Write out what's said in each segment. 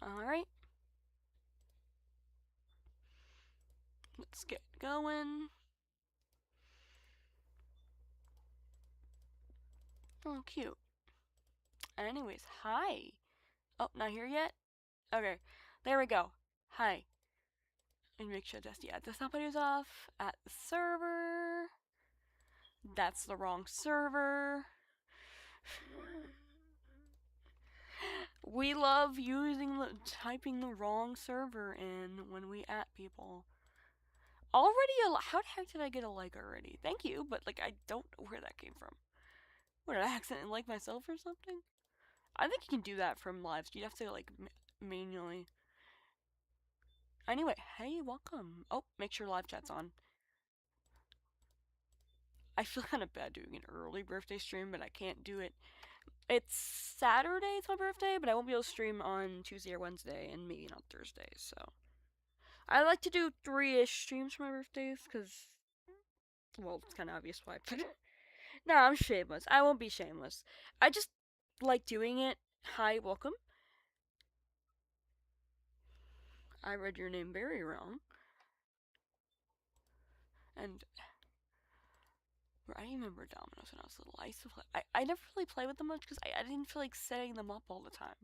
Alright. Let's get going. Oh, cute. Anyways, hi. Oh, not here yet? Okay. There we go. Hi. And make sure that's, yeah, the somebody is off at the server. That's the wrong server. We love typing the wrong server in when we at people. How the heck did I get a like already? Thank you, but like I don't know where that came from. What, did I accidentally like myself or something? I think you can do that from lives. You have to like manually. Anyway, hey, welcome. Oh, make sure live chat's on. I feel kind of bad doing an early birthday stream, but I can't do it. It's Saturday, it's my birthday, but I won't be able to stream on Tuesday or Wednesday, and maybe not Thursday, so. I like to do 3-ish streams for my birthdays, because, well, it's kind of obvious why. No, I'm shameless. I won't be shameless. I just like doing it. Hi, welcome. I read your name very wrong. And I remember dominoes when I was little. I used to play. I never really played with them much because I didn't feel like setting them up all the time.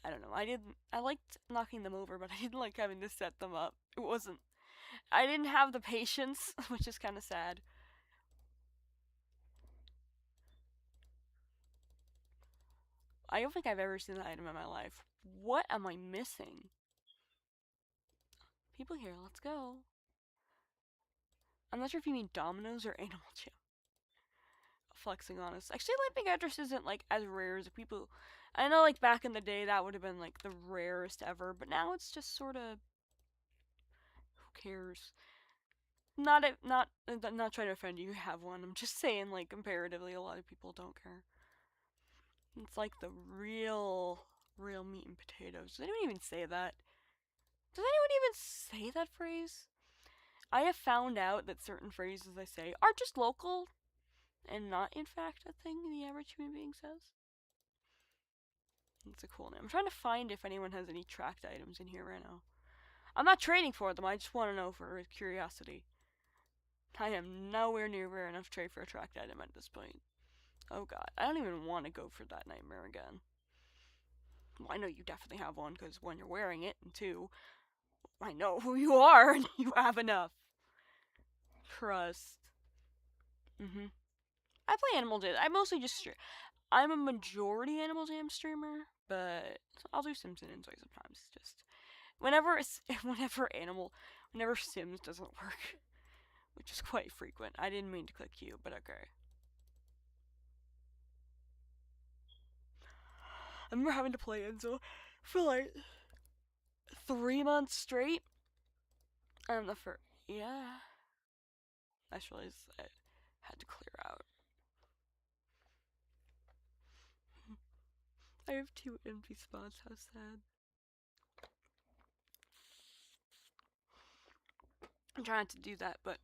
I don't know. I liked knocking them over, but I didn't like having to set them up. It wasn't. I didn't have the patience, which is kind of sad. I don't think I've ever seen that item in my life. What am I missing? People here, let's go. I'm not sure if you mean dominoes or animal jam. Flexing on us. Actually, limping address isn't like as rare as people. I know, like back in the day, that would have been like the rarest ever, but now it's just sort of. Who cares? Not trying to offend you. You have one. I'm just saying, like comparatively, a lot of people don't care. It's like the real meat and potatoes. Does anyone even say that? Does anyone even say that phrase? I have found out that certain phrases I say are just local and not, in fact, a thing the average human being says. It's a cool name. I'm trying to find if anyone has any tracked items in here right now. I'm not trading for them, I just want to know for curiosity. I am nowhere near rare enough to trade for a tracked item at this point. Oh god, I don't even want to go for that nightmare again. Well, I know you definitely have one, because one, you're wearing it, and two, I know who you are, and you have enough. Trust. I play Animal Jam. I mostly just stream. I'm a majority Animal Jam streamer, but I'll do Sims and Insoy sometimes. Just whenever whenever Sims doesn't work, which is quite frequent. I didn't mean to click Q, but okay. I remember having to play Enzo for like 3 months straight. And the first, yeah, I just realized I had to clear out. I have 2 empty spots. How sad. I'm trying to do that, but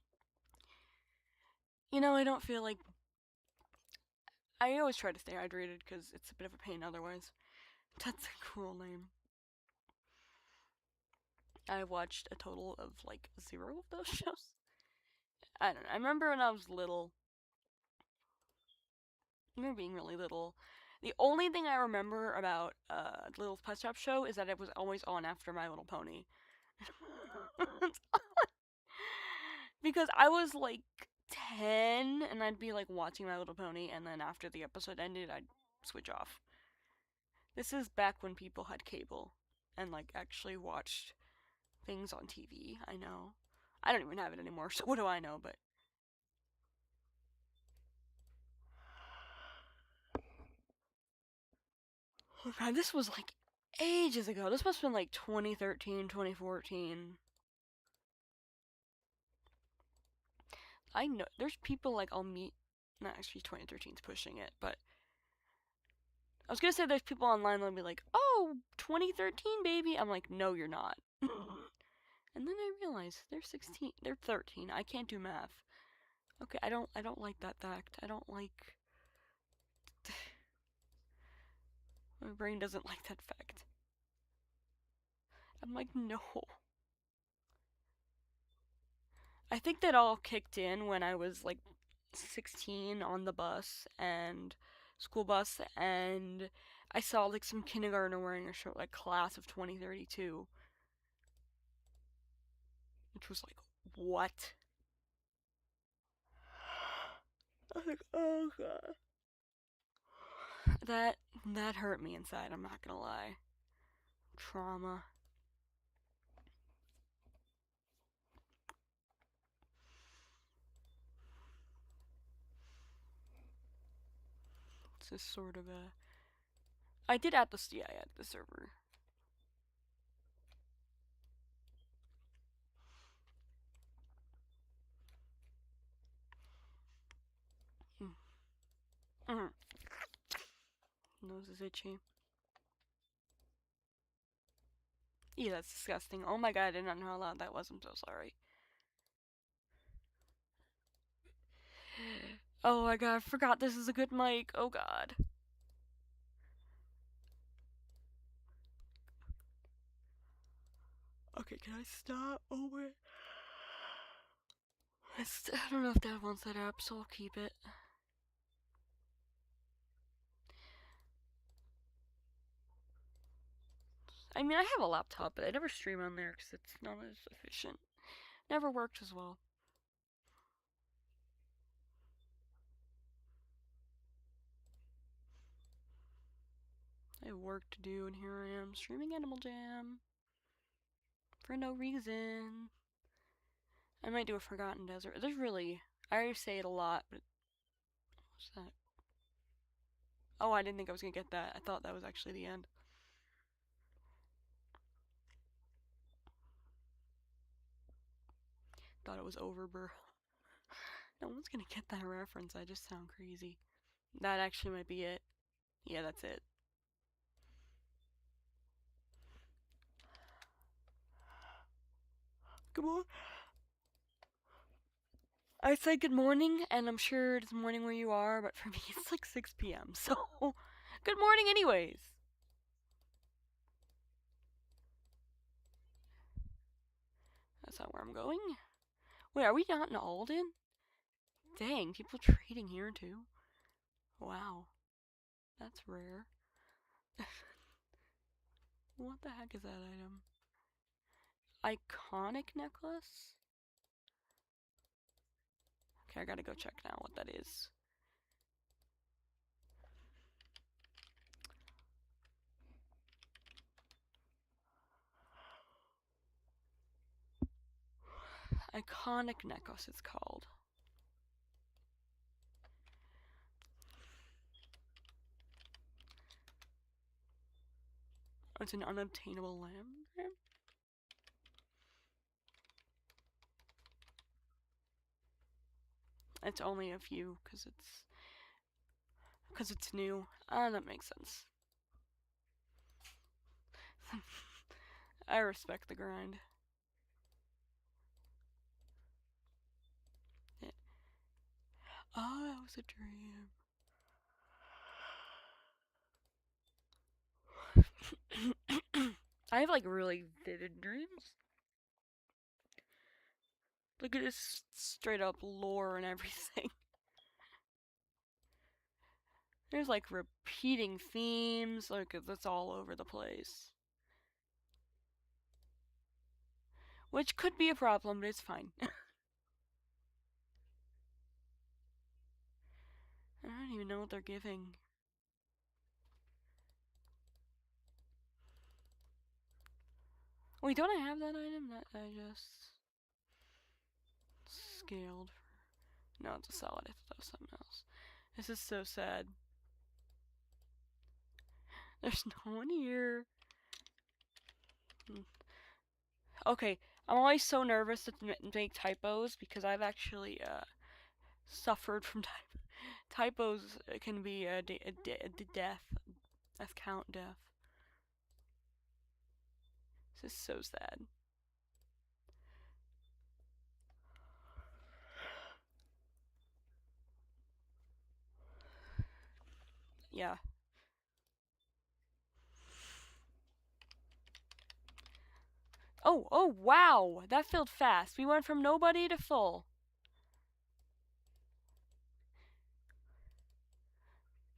I don't feel like. I always try to stay hydrated because it's a bit of a pain otherwise. That's a cool name. I watched a total of like 0 of those shows. I don't know. I remember when I was little. I remember being really little. The only thing I remember about Little Pet Shop show is that it was always on after My Little Pony. Because I was like 10 and I'd be like watching My Little Pony, and then after the episode ended, I'd switch off. This is back when people had cable and like actually watched things on TV. I know. I don't even have it anymore, so what do I know? But oh god, this was like ages ago. This must have been like 2013, 2014. I know there's people like I'll meet. Not actually, 2013's pushing it, but I was gonna say there's people online that'll be like, "Oh, 2013, baby." I'm like, "No, you're not." And then I realized they're 16, they're 13. I can't do math. Okay, I don't like that fact. I don't like. My brain doesn't like that fact. I'm like, no. I think that all kicked in when I was like 16 on the bus and school bus, and I saw like some kindergartner wearing a shirt like class of 2032, which was like, what? I was like, oh god. That hurt me inside, I'm not gonna lie. Trauma. It's just sort of a. I did add the server. Mm. Nose is itchy. Ew, that's disgusting. Oh my god, I did not know how loud that was. I'm so sorry. Oh my god, I forgot this is a good mic. Oh god. Okay, can I stop? Oh wait. I don't know if Dad wants that up, so I'll keep it. I mean, I have a laptop, but I never stream on there because it's not as efficient. Never worked as well. I have work to do, and here I am streaming Animal Jam. For no reason. I might do a Forgotten Desert. There's really. I already say it a lot, but. What's that? Oh, I didn't think I was gonna get that. I thought that was actually the end. Thought it was over, bro. No one's gonna get that reference. I just sound crazy. That actually might be it. Yeah, that's it. Come on. I said good morning, and I'm sure it's morning where you are, but for me it's like 6 p.m. So, good morning, anyways. That's not where I'm going. Wait, are we not in Alden? Dang, people trading here too. Wow, that's rare. What the heck is that item? Iconic necklace? Okay, I gotta go check now what that is. Iconic necklace, it's called. Oh, it's an unobtainable lamb. It's only a few because it's new. That makes sense. I respect the grind. Yeah. Oh, that was a dream. I have like really vivid dreams. Look at this straight up lore and everything. There's like repeating themes, like that's all over the place. Which could be a problem, but it's fine. I don't even know what they're giving. Wait, don't I have that item that I just scaled for? No, it's a solid. I thought that was something else. This is so sad. There's no one here. Okay, I'm always so nervous to make typos because I've actually suffered from typos. Can be a death. That's count death. This is so sad. Yeah. Oh, wow! That filled fast. We went from nobody to full.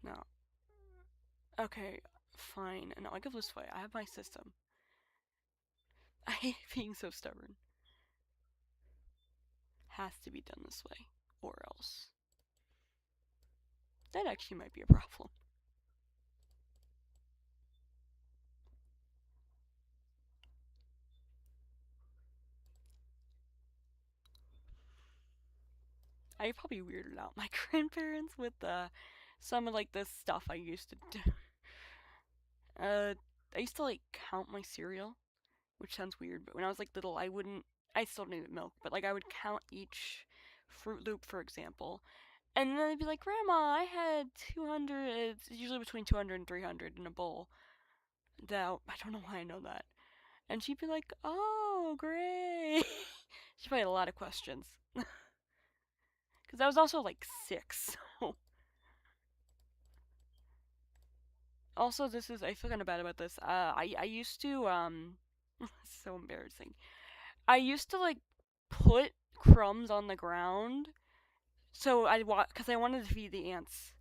No. Okay, fine. No, I go this way. I have my system. I hate being so stubborn. Has to be done this way, or else. That actually might be a problem. I probably weirded out my grandparents with some of like the stuff I used to do. I used to like count my cereal, which sounds weird, but when I was like little, I wouldn't. I still needed milk, but like I would count each Fruit Loop, for example, and then I'd be like, Grandma, I had 200. It's usually between 200 and 300 in a bowl. Now I don't know why I know that, and she'd be like, "Oh, great." She probably had a lot of questions because I was also like 6. So. Also, this is I feel kind of bad about this. I used to so embarrassing. I used to like put crumbs on the ground, so because I wanted to feed the ants,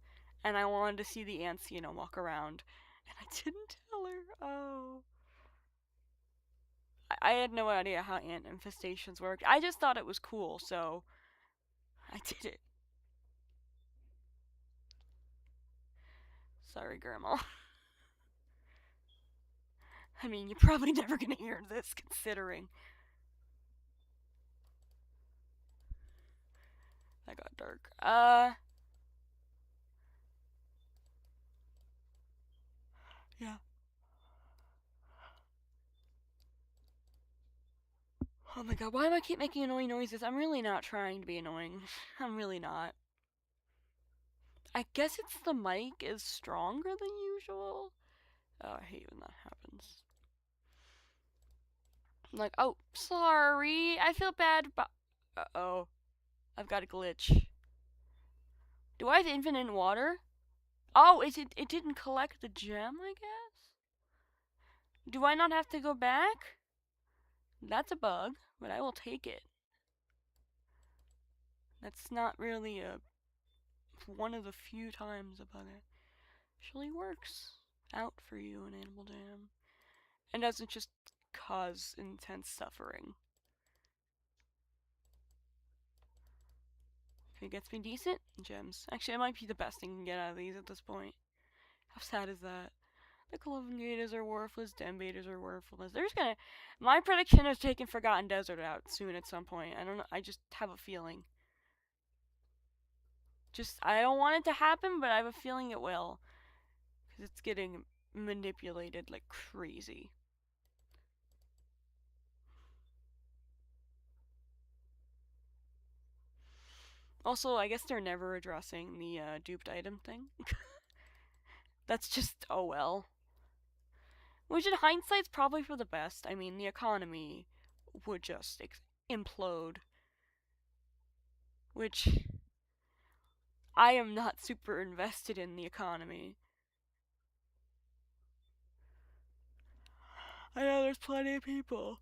and I wanted to see the ants, walk around, and I didn't tell her. Oh, I had no idea how ant infestations worked. I just thought it was cool, so I did it. Sorry, Grandma. I mean, you're probably never gonna hear this, considering. That got dark. Yeah. Oh my god, why do I keep making annoying noises? I'm really not trying to be annoying. I'm really not. I guess it's the mic is stronger than usual. Oh, I hate when that happens. I'm like, oh, sorry. I feel bad, but. Uh-oh. I've got a glitch. Do I have infinite water? Oh, it didn't collect the gem, I guess? Do I not have to go back? That's a bug, but I will take it. That's not really one of the few times a bug actually works out for you in Animal Jam. And doesn't just cause intense suffering. If it gets me decent, gems. Actually, it might be the best thing I can get out of these at this point. How sad is that? The Cloven Gators are worthless, Den Baiters are worthless. They're just gonna. My prediction is taking Forgotten Desert out soon at some point. I don't know. I just have a feeling. I don't want it to happen, but I have a feeling it will. Because it's getting manipulated like crazy. Also, I guess they're never addressing the duped item thing. That's just, oh well. Which in hindsight's probably for the best. I mean, the economy would just implode. Which I am not super invested in the economy. I know there's plenty of people.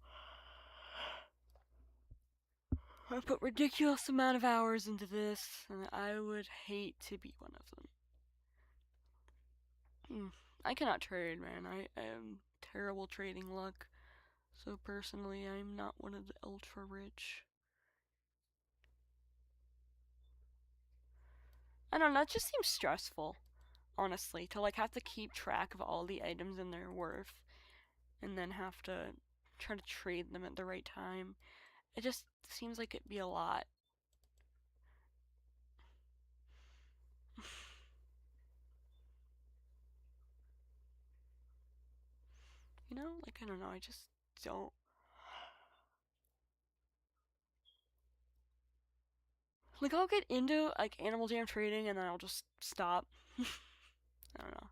I put ridiculous amount of hours into this, and I would hate to be one of them. I cannot trade, man. I am terrible trading luck. So personally, I'm not one of the ultra rich. I don't know, it just seems stressful, honestly, to like have to keep track of all the items and their worth and then have to try to trade them at the right time. It just seems like it'd be a lot. Like I don't know, I just don't. Like I'll get into like Animal Jam trading and then I'll just stop. I don't know.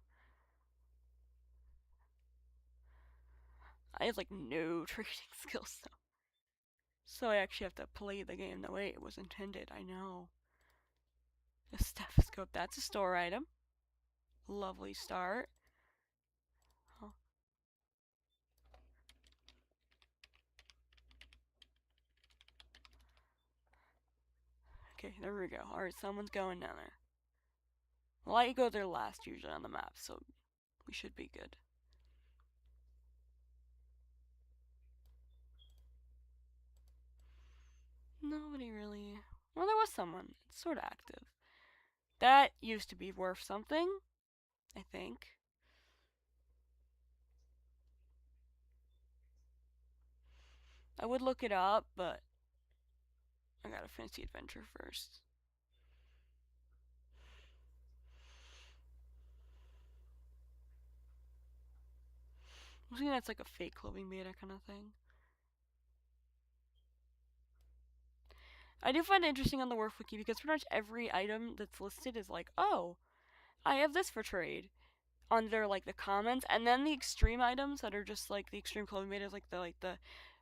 I have like no trading skills though. So I actually have to play the game the way it was intended. I know. A stethoscope, that's a store item. Lovely start. Oh. Okay, there we go. Alright, someone's going down there. Well, I go there last usually on the map, so we should be good. Nobody really. Well, there was someone. It's sort of active. That used to be worth something, I think. I would look it up, but I gotta finish the adventure first. I'm thinking that's like a fake clothing beta kind of thing. I do find it interesting on the Wharf Wiki because pretty much every item that's listed is like, oh, I have this for trade under like the comments, and then the extreme items that are just like the extreme clothing betas, like the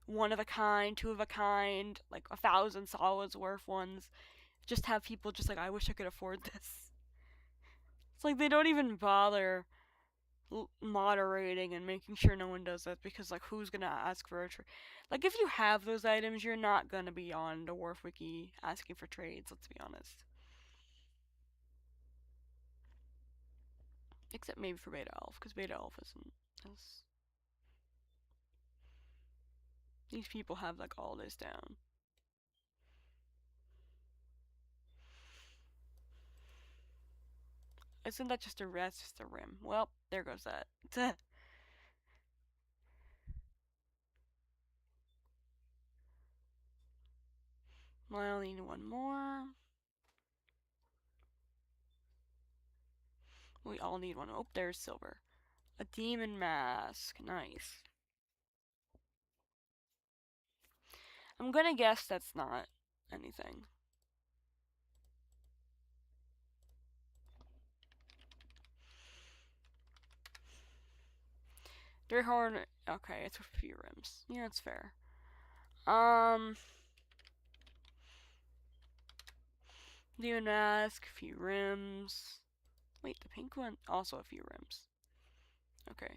one of a kind, two of a kind, like 1,000 solids worth ones, just have people just like, I wish I could afford this. It's like they don't even bother moderating and making sure no one does that because like who's gonna ask for a trade? Like if you have those items, you're not gonna be on the Wharf Wiki asking for trades. Let's be honest. Except maybe for Beta Elf, because Beta Elf isn't as. These people have like all this down. Isn't that just that's just a rim? Well, there goes that. I only need one more. We all need one. Oh, there's silver. A demon mask. Nice. I'm gonna guess that's not anything. Deer horn. Okay, it's a few rims. Yeah, it's fair. Demon mask, a few rims. Wait, the pink one also a few rims. Okay.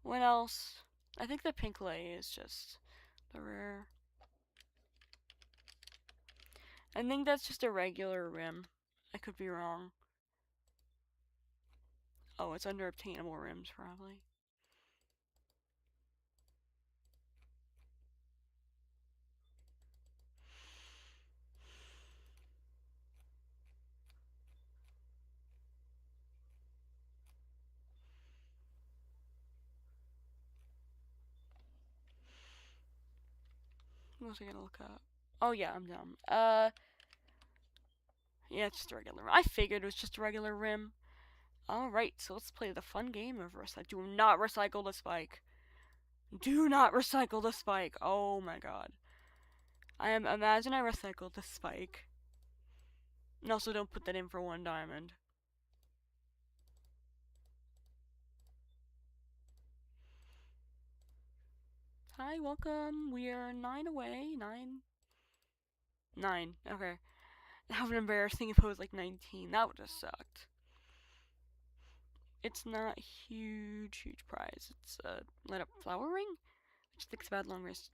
What else? I think the pink lay is just the rare. I think that's just a regular rim. I could be wrong. Oh, it's under obtainable rims, probably. What was I gonna look up? Oh yeah, I'm dumb. Yeah, it's just a regular rim. I figured it was just a regular rim. Alright, so let's play the fun game of recycle. Do not recycle the spike. Do not recycle the spike. Oh my god. Imagine I recycled the spike. And also don't put that in for 1 diamond. Hi, welcome. We are 9 away. 9. 9. Okay. How embarrassing if it was like 19. That would have sucked. It's not huge prize. It's let up flower ring? Which thinks bad long wrist.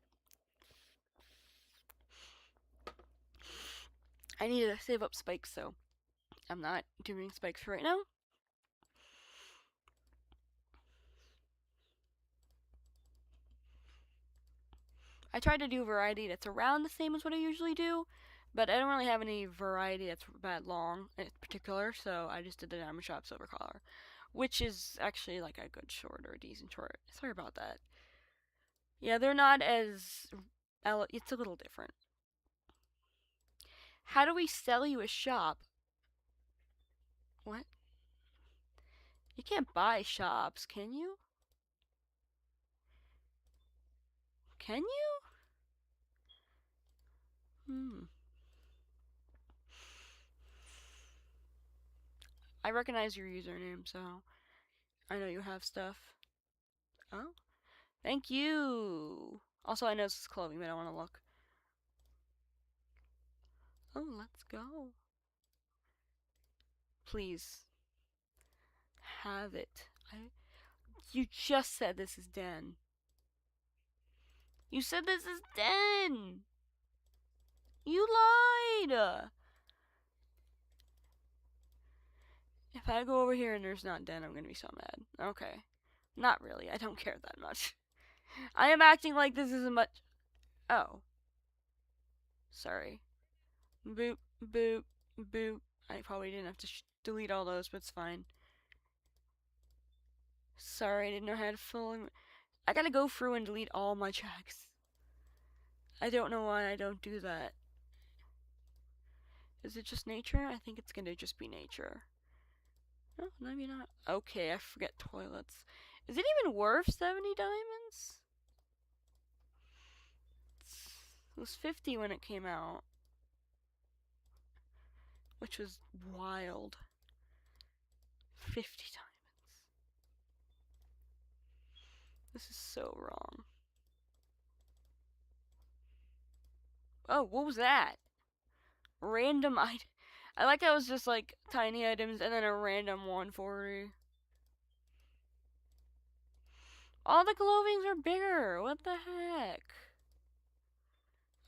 I need to save up spikes, so I'm not doing spikes right now. I tried to do variety that's around the same as what I usually do, but I don't really have any variety that's that long in particular, so I just did the Diamond Shop Silver Collar, which is actually like a good short or a decent short. Sorry about that. Yeah, they're not as. It's a little different. How do we sell you a shop? What? You can't buy shops, can you? Can you? I recognize your username, so I know you have stuff. Oh, thank you. Also, I know this is clothing, but I want to look. Oh, let's go. Please. Have it. You just said this is Den. You said this is Den. You lied. If I go over here and there's not den, I'm gonna be so mad. Okay. Not really. I don't care that much. I am acting like this isn't much. Oh. Sorry. Boop, boop, boop. I probably didn't have to delete all those, but it's fine. Sorry, I didn't know how to fill in. I gotta go through and delete all my checks. I don't know why I don't do that. Is it just nature? I think it's gonna just be nature. No, maybe not. Okay, I forget toilets. Is it even worth 70 diamonds? It was 50 when it came out, which was wild. 50 diamonds. This is so wrong. Oh, what was that? Random item. I like how it was just like tiny items and then a random 140. All the clothings are bigger. What the heck?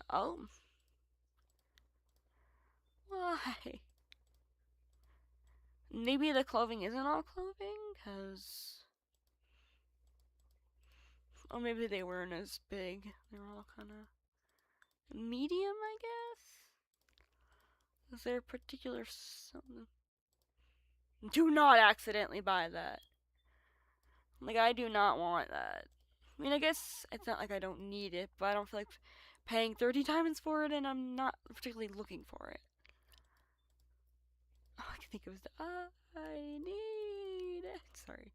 Oh. Why? Maybe the clothing isn't all clothing? Because. Oh, maybe they weren't as big. They were all kind of medium, I guess? Is there a particular something? Do not accidentally buy that. Like, I do not want that. I mean, I guess it's not like I don't need it, but I don't feel like paying 30 diamonds for it, and I'm not particularly looking for it. Oh, I think it was the I need it. Sorry.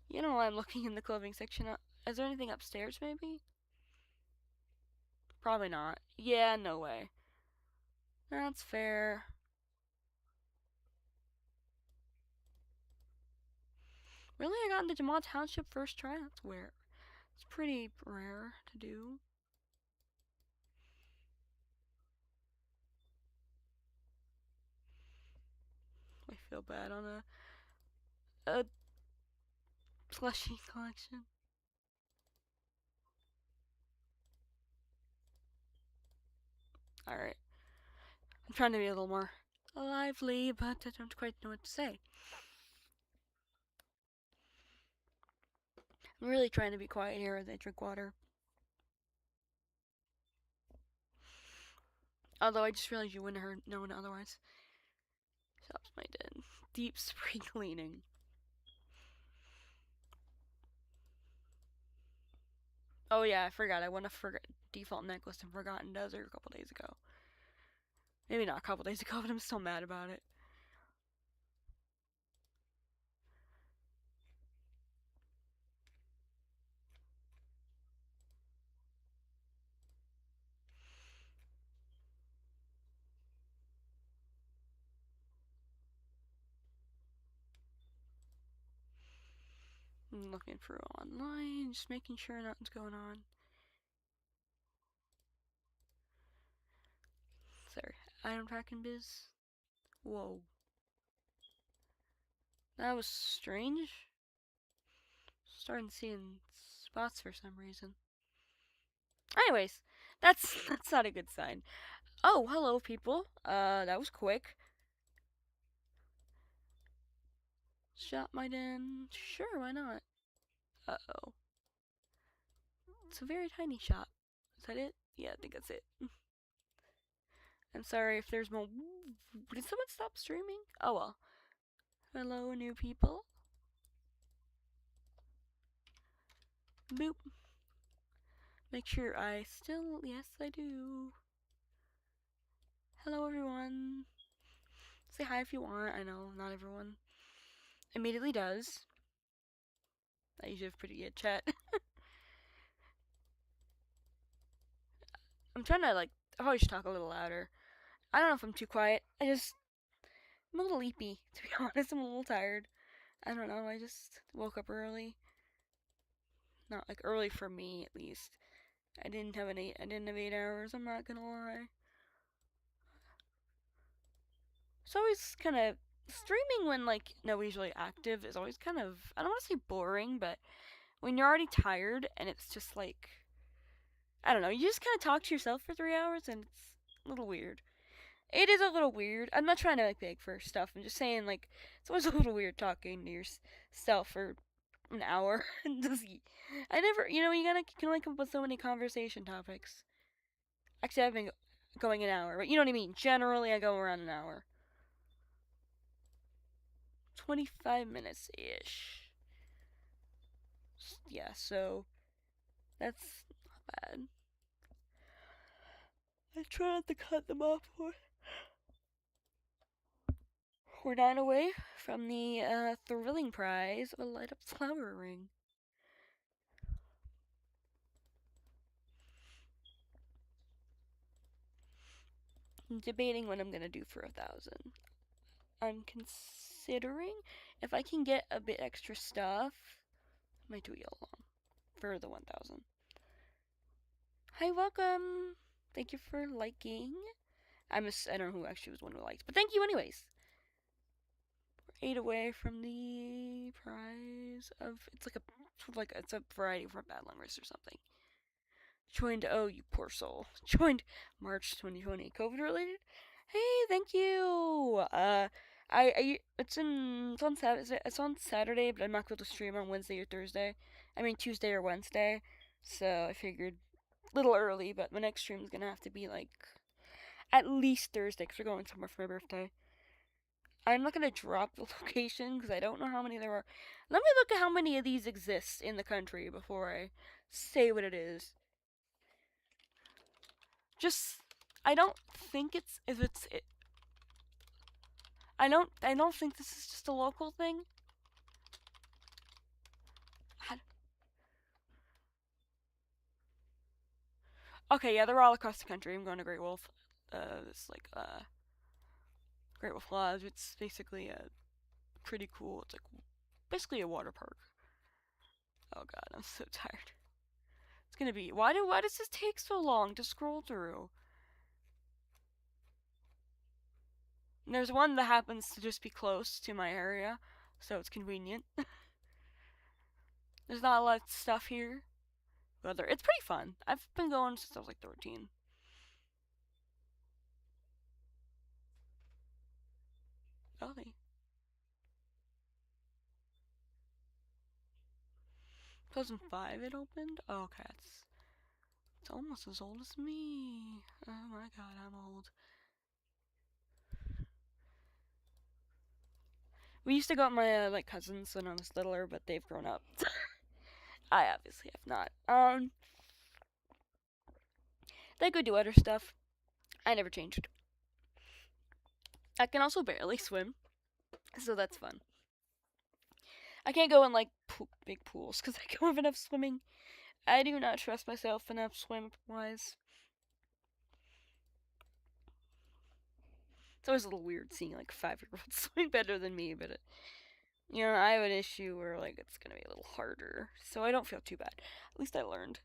You know, I'm looking in the clothing section. Is there anything upstairs, maybe? Probably not. Yeah, no way. That's fair. Really, I got into Jamal Township first try? That's weird. It's pretty rare to do. I feel bad on a plushie collection. Alright. I'm trying to be a little more lively, but I don't quite know what to say. I'm really trying to be quiet here as I drink water. Although I just realized you wouldn't have known otherwise. Stops my den. Deep spring cleaning. Oh yeah, I forgot. I won a default necklace in Forgotten Desert a couple days ago. Maybe not a couple days ago, but I'm still mad about it. I'm looking through online, just making sure nothing's going on. Sorry, item tracking biz. Whoa. That was strange. Starting seeing spots for some reason. Anyways, that's not a good sign. Oh, hello people. That was quick. Shop my den. Sure, why not? Uh-oh. It's a very tiny shop. Is that it? Yeah, I think that's it. I'm sorry if there's more. Did someone stop streaming? Oh well. Hello, new people. Boop. Make sure I still. Yes, I do. Hello, everyone. Say hi if you want. I know not everyone immediately does. I usually have pretty good chat. I'm trying to like. I probably should talk a little louder. I don't know if I'm too quiet. I'm a little leapy, to be honest. I'm a little tired. I don't know. I just woke up early. Not like early for me, at least. I didn't have 8 hours. I'm not gonna lie. It's always kind of streaming when like nobody's really active is always kind of I don't want to say boring, but when you're already tired and it's just like, I don't know, you just kind of talk to yourself for 3 hours and it's a little weird. It is a little weird. I'm not trying to like beg for stuff. I'm just saying like it's always a little weird talking to yourself for an hour. I never, you can only come up with so many conversation topics. Actually, I've been going an hour, but you know what I mean. Generally, I go around an hour. 25 minutes ish. Yeah, so that's not bad. I try not to cut them off. We're 9 away from the thrilling prize of a light up flower ring. I'm debating what I'm gonna do for 1,000. I'm considering if I can get a bit extra stuff, I might do a yellow long for the 1,000. Hi, welcome. Thank you for liking. I don't know who actually was one who liked, but thank you anyways. We're 8 away from the prize of it's a variety for a bad long race or something. Joined, oh, you poor soul. Joined March 2020. COVID related? Hey, thank you. It's on Saturday, but I'm not going to stream on Wednesday or Thursday. I mean Tuesday or Wednesday. So I figured a little early, but my next stream is gonna have to be like at least Thursday because we're going somewhere for my birthday. I'm not gonna drop the location because I don't know how many there are. Let me look at how many of these exist in the country before I say what it is. Just, I don't think it's if it's it. I don't think this is just a local thing. Okay, yeah, they're all across the country. I'm going to Great Wolf. Great Wolf Lodge. It's basically pretty cool. It's like basically a water park. Oh god, I'm so tired. It's gonna be. Why does this take so long to scroll through? And there's one that happens to just be close to my area, so it's convenient. There's not a lot of stuff here. But it's pretty fun. I've been going since I was like 13. Really? 2005 it opened? Oh, okay, it's almost as old as me. Oh my god, I'm old. We used to go with my like cousins when I was littler, but they've grown up. I obviously have not. They could do other stuff. I never changed. I can also barely swim, so that's fun. I can't go in like big pools because I don't have enough swimming. I do not trust myself enough swim wise. It's always a little weird seeing like 5-year-olds swim better than me, but I have an issue where like it's gonna be a little harder, so I don't feel too bad. At least I learned.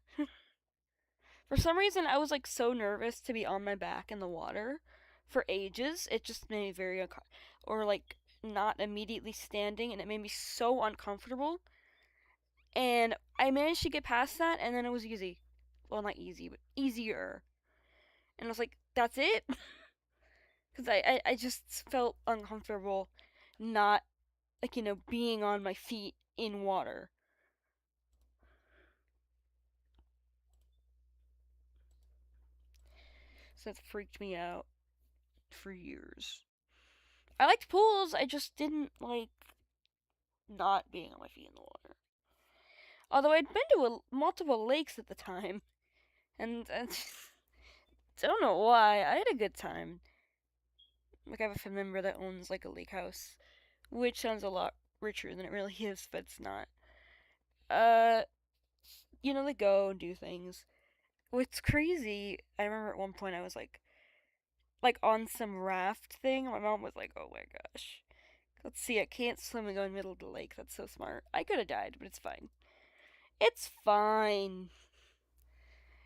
For some reason, I was like so nervous to be on my back in the water for ages. It just made me very or like not immediately standing, and it made me so uncomfortable. And I managed to get past that, and then it was easy. Well, not easy, but easier. And I was like, that's it? Because I just felt uncomfortable not, like, being on my feet in water. So that freaked me out for years. I liked pools, I just didn't like not being on my feet in the water. Although I'd been to multiple lakes at the time, and I don't know why, I had a good time. Like, I have a family member that owns like a lake house, which sounds a lot richer than it really is, but it's not. Uh, they go and do things. What's crazy, I remember at one point I was like on some raft thing. My mom was like, "Oh my gosh, let's see, I can't swim and go in the middle of the lake. That's so smart." I could have died, but it's fine. It's fine.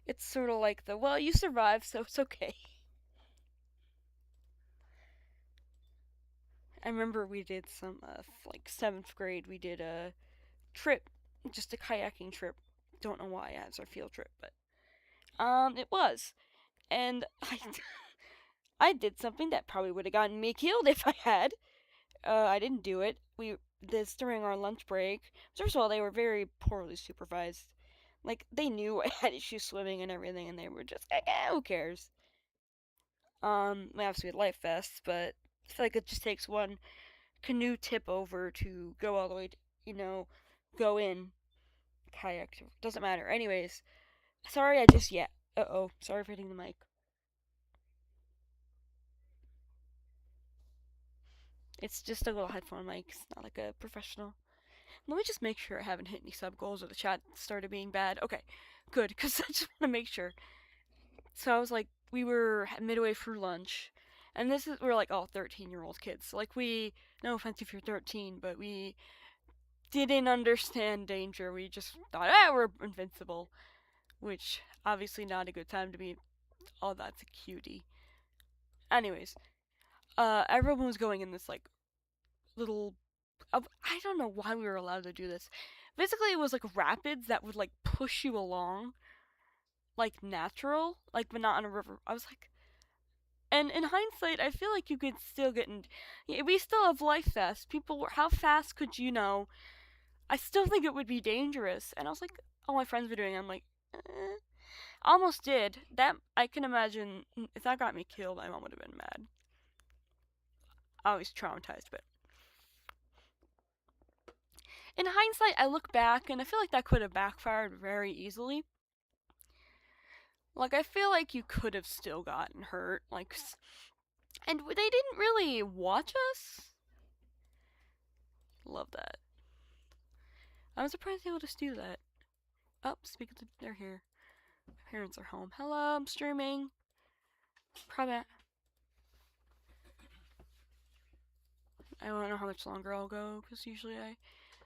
It's sort of like well, you survived, so it's okay. I remember we did some, like 7th grade, we did a trip just a kayaking trip. Don't know why as our field trip, but it was. And I did something that probably would have gotten me killed if I had. I didn't do it. We this during our lunch break. First of all, they were very poorly supervised. Like they knew I had issues swimming and everything, and they were just like, who cares? We obviously had life vests, but I feel like it just takes one canoe tip over to go all the way, to, go in kayak. Doesn't matter. Anyways, sorry, I just yeah. Sorry for hitting the mic. It's just a little headphone mic. It's not like a professional. Let me just make sure I haven't hit any sub goals or the chat started being bad. Okay, good, because I just want to make sure. So I was like, we were midway through lunch, and we're like all 13-year-old kids. So like no offense if you're 13, but we didn't understand danger. We just thought, we're invincible, which obviously not a good time to be. Oh, that's a cutie. Anyways, everyone was going in this like little. I don't know why we were allowed to do this. Basically, it was like rapids that would like push you along, like natural, like but not on a river. I was like, and in hindsight, I feel like you could still get in. Yeah, we still have life vests. People, how fast could you know? I still think it would be dangerous. And I was like, all my friends were doing it. I'm like, almost did. That I can imagine if that got me killed, my mom would have been mad. I was traumatized, but in hindsight, I look back and I feel like that could have backfired very easily. Like I feel like you could have still gotten hurt. Like, and they didn't really watch us. Love that. I'm surprised they would just do that. Oh, speaking of, they're here. My parents are home. Hello, I'm streaming. Probably. I don't know how much longer I'll go because usually I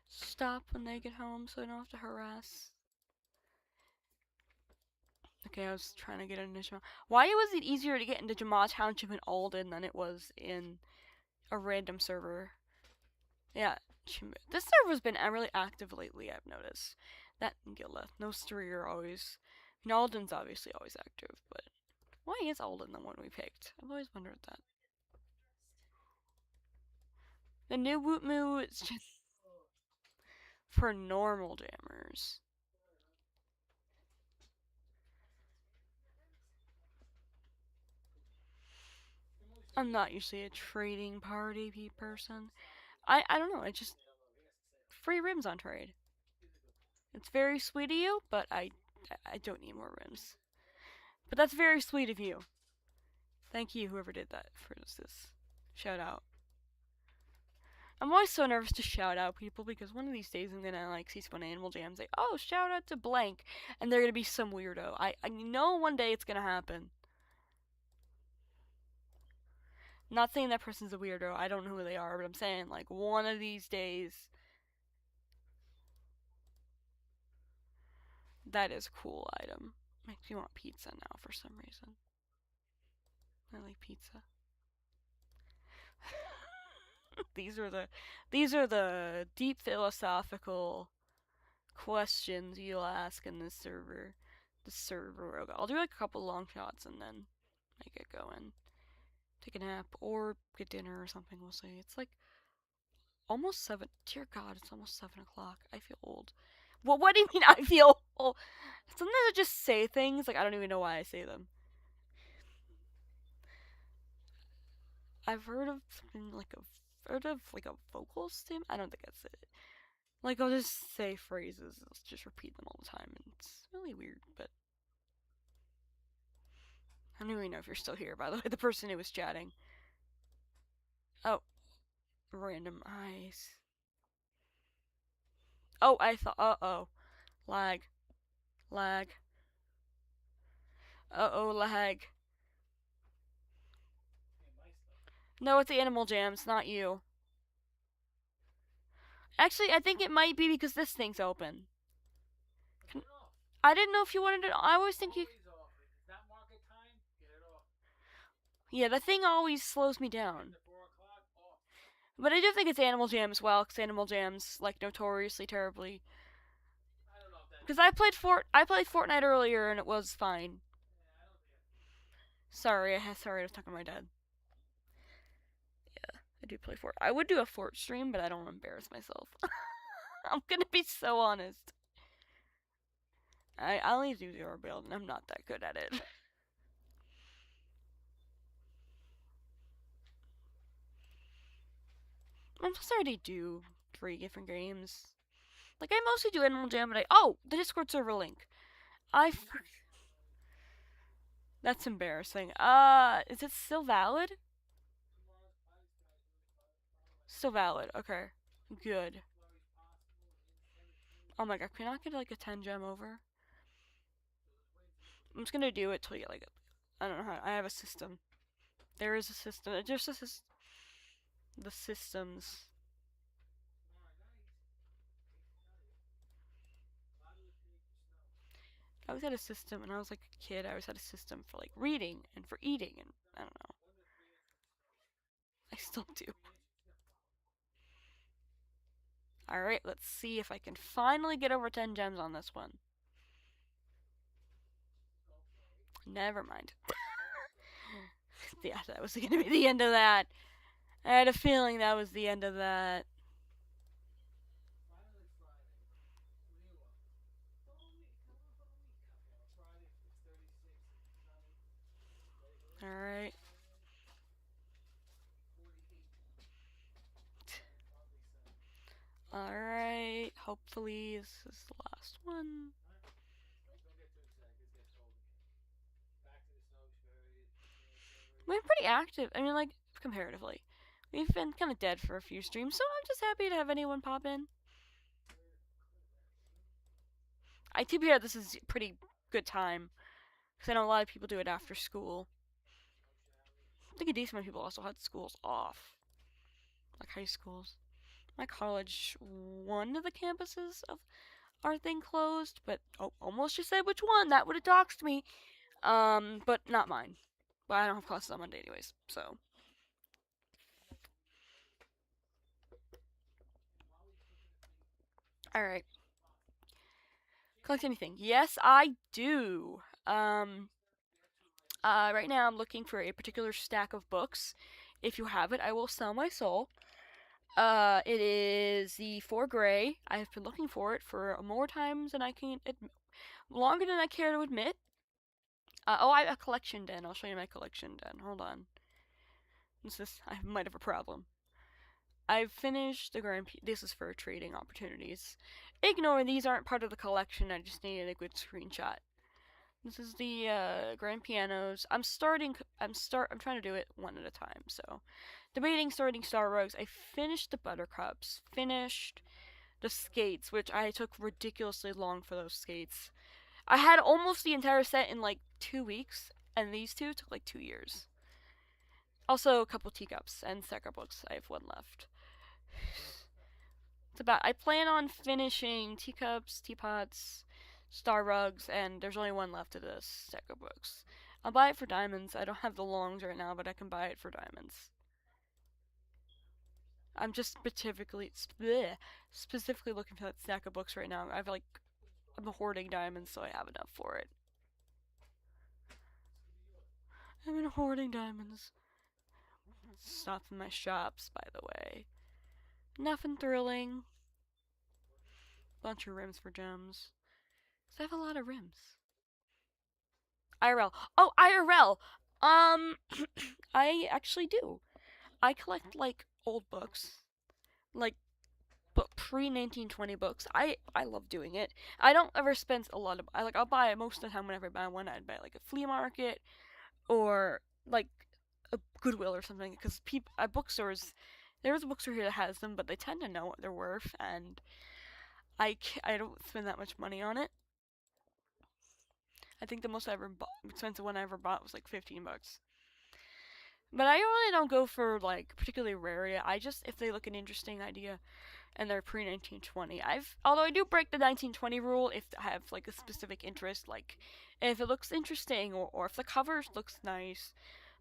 stop when they get home so I don't have to harass. Okay, I was trying to get into Jamal. Why was it easier to get into Jamal Township in Alden than it was in a random server? Yeah, this server's been really active lately, I've noticed. That and Gilla. Those three are always. I mean, Alden's obviously always active, but why is Alden the one we picked? I've always wondered that. The new Woot Moo is just for normal jammers. I'm not usually a trading party person. I don't know, I just free rims on trade. It's very sweet of you, but I don't need more rims. But that's very sweet of you. Thank you, whoever did that, for this. Shout out. I'm always so nervous to shout out people because one of these days I'm gonna like see someone Animal Jam say, "Oh, shout out to blank," and they're gonna be some weirdo. I know one day it's gonna happen. I'm not saying that person's a weirdo. I don't know who they are, but I'm saying like one of these days. That is a cool item. Makes me want pizza now for some reason. I like pizza. these are the deep philosophical questions you'll ask in this server. The server. I'll do like a couple long shots and then I get going. Take a nap or get dinner or something. We'll see. It's like almost 7. Dear God, it's almost 7 o'clock. I feel old. Well, what do you mean I feel old? Sometimes I just say things like I don't even know why I say them. I've heard of something like a vocal stim. I don't think that's it. Like I'll just say phrases, I'll just repeat them all the time, and it's really weird. But I don't even know if you're still here. By the way, the person who was chatting. Oh, random eyes. Oh, I thought. Lag, lag. Lag. No, it's the Animal Jam. It's not you. Actually, I think it might be because this thing's open. I didn't know if you wanted to. I always think you. Yeah, the thing always slows me down. But I do think it's Animal Jam as well, because Animal Jam's like notoriously terribly Because I played Fortnite earlier and it was fine. Sorry, sorry I was talking to my dad. Yeah, I do play Fort. I would do a Fort stream, but I don't want to embarrass myself. I'm gonna be so honest. I only do zero build and I'm not that good at it. I'm just already do 3 different games. Like I mostly do Animal Jam, but the Discord server link. That's embarrassing. Is it still valid? Still valid. Okay. Good. Oh my god, can I get like a 10 gem over? I'm just gonna do it till you get like I don't know how. I have a system. There is a system. It just the systems. I always had a system when I was like a kid. I always had a system for like reading and for eating, and I don't know. I still do. Alright, let's see if I can finally get over 10 gems on this one. Never mind. Yeah, that was gonna be the end of that. I had a feeling that was the end of that. Alright. Alright. Hopefully this is the last one. We've been pretty active. I mean, like, comparatively. We've been kind of dead for a few streams, so I'm just happy to have anyone pop in. To be fair, this is a pretty good time. Because I know a lot of people do it after school. I think a decent amount of people also had schools off. Like high schools. My college, one of the campuses of our thing closed, but almost just said which one. That would have doxed me. But not mine. But I don't have classes on Monday anyways, so. Alright. Collect anything? Yes, I do. Right now I'm looking for a particular stack of books. If you have it, I will sell my soul. It is the 4 Gray. I've been looking for it for more times than I can longer than I care to admit. I have a collection den. I'll show you my collection den. Hold on. I might have a problem. I've finished the Grand. This is for trading opportunities. Ignore these aren't part of the collection. I just needed a good screenshot. This is the grand pianos. I'm trying to do it one at a time. So, debating starting Star Rugs. I finished the buttercups. Finished the skates, which I took ridiculously long for those skates. I had almost the entire set in like 2 weeks, and these two took like 2 years. Also, a couple teacups and second books. I have one left. I plan on finishing teacups, teapots, star rugs, and there's only one left of this stack of books. I'll buy it for diamonds. I don't have the longs right now, but I can buy it for diamonds. I'm just specifically looking for that stack of books right now. I'm hoarding diamonds, so I have enough for it. I've been hoarding diamonds. Stuff in my shops, by the way. Nothing thrilling. Bunch of rims for gems. I have a lot of rims. IRL. Oh, IRL. I actually do. I collect like old books, like pre-1920 books. I love doing it. I don't ever spend a lot of. I'll buy it most of the time. Whenever I buy one, I'd buy like a flea market or like a Goodwill or something. Because bookstores, there's a bookstore here that has them, but they tend to know what they're worth, and I don't spend that much money on it. I think the most expensive one I ever bought was like 15 bucks. But I really don't go for like particularly rare. I just if they look an interesting idea and they're pre 1920. Although I do break the 1920 rule if I have like a specific interest, like if it looks interesting or if the cover looks nice.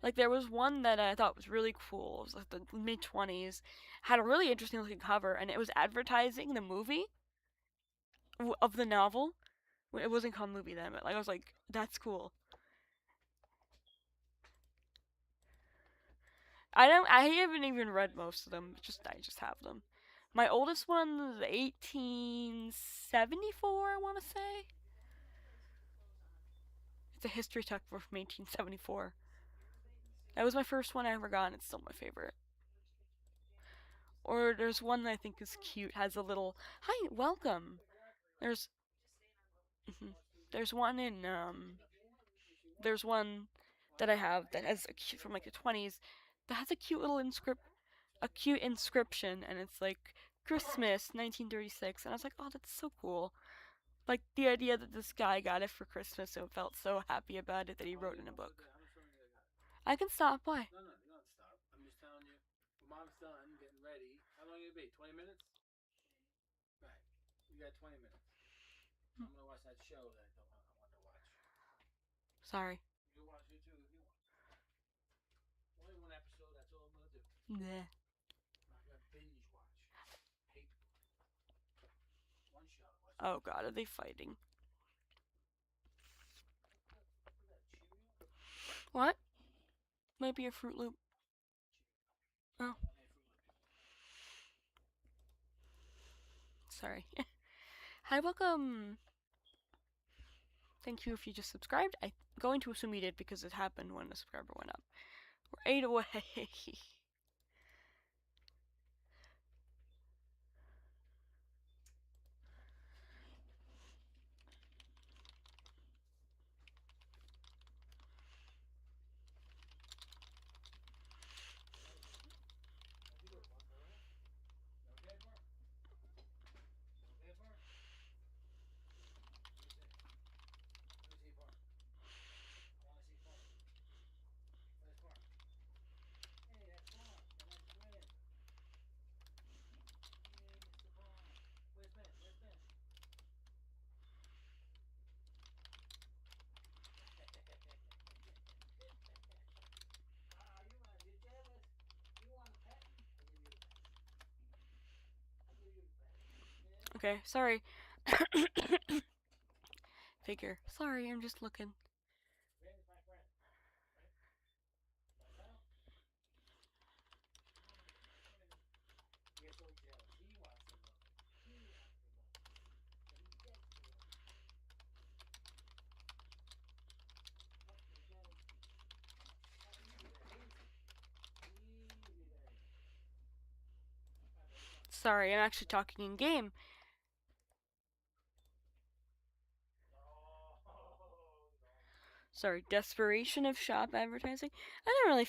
Like there was one that I thought was really cool. It was like the mid 20s, had a really interesting looking cover, and it was advertising the movie of the novel. It wasn't called movie then, but like I was like, that's cool. I haven't even read most of them. I just have them. My oldest one is 1874, I want to say. It's a history textbook from 1874. That was my first one I ever got, and it's still my favorite. Or there's one that I think is cute, has a little hi, welcome. There's mhm. there's one in there's one that I have that has a cute from like the 20s that has a cute little inscription, and it's like Christmas 1936, and I was like, oh, that's so cool. Like the idea that this guy got it for Christmas and felt so happy about it that he wrote in a book. I can stop. Why? No, you don't stop. I'm just telling you. When Mom's done getting ready, how long will it be? 20 minutes? Right. You got 20 minutes. I'm gonna watch that show that I want to watch. Sorry. You watch it too if you want. Only one episode. That's all I'm gonna do. Nah. I'm not gonna binge watch. Hate one show. Oh God, are they fighting? What? Might be a Fruit Loop. Oh. Sorry. Hi, welcome. Thank you if you just subscribed. I'm going to assume you did because it happened when the subscriber went up. We're 8 away. Okay, sorry. Figure. Sorry, I'm just looking. Sorry, I'm actually talking in game. Sorry, desperation of shop advertising. I don't really.